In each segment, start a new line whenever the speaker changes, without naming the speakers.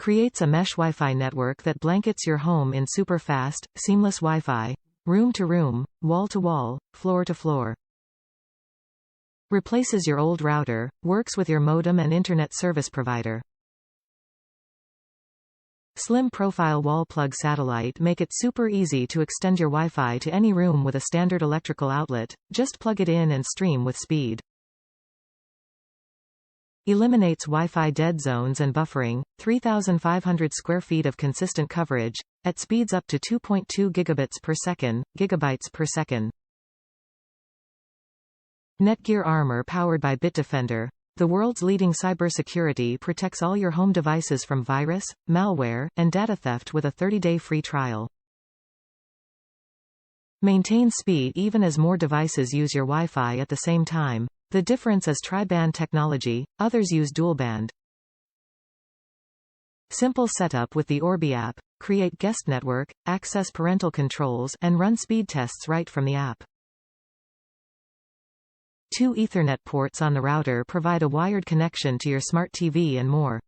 creates a mesh Wi-Fi network that blankets your home in super-fast, seamless Wi-Fi, room-to-room, wall-to-wall, floor-to-floor. Replaces your old router, works with your modem and internet service provider. Slim profile wall plug satellite make it super easy to extend your Wi-Fi to any room with a standard electrical outlet, just plug it in and stream with speed. Eliminates Wi-Fi dead zones and buffering, 3,500 square feet of consistent coverage, at speeds up to 2.2 gigabits per second, gigabytes per second. NETGEAR Armor powered by BitDefender. The world's leading cybersecurity protects all your home devices from virus, malware, and data theft with a 30-day free trial. Maintains speed even as more devices use your Wi-Fi at the same time. The difference is tri-band technology, others use dual-band. Simple setup with the Orbi app, create guest network, access parental controls, and run speed tests right from the app. 2 Ethernet ports on the router provide a wired connection to your smart TV and more.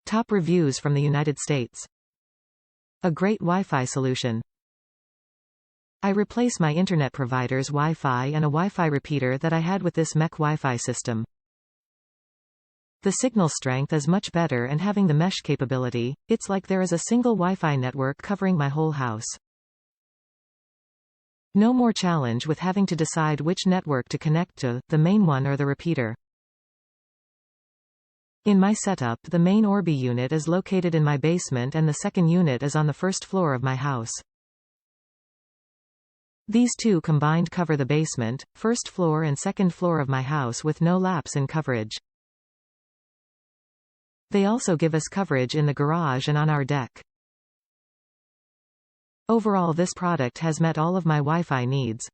Top reviews from the United States. A great Wi-Fi solution. I replace my internet provider's Wi-Fi and a Wi-Fi repeater that I had with this Mesh Wi-Fi system. The signal strength is much better, and having the mesh capability, it's like there is a single Wi-Fi network covering my whole house. No more challenge with having to decide which network to connect to, the main one or the repeater. In my setup, the main Orbi unit is located in my basement and the second unit is on the first floor of my house. These two combined cover the basement, first floor and second floor of my house with no lapse in coverage. They also give us coverage in the garage and on our deck. Overall, this product has met all of my Wi-Fi needs.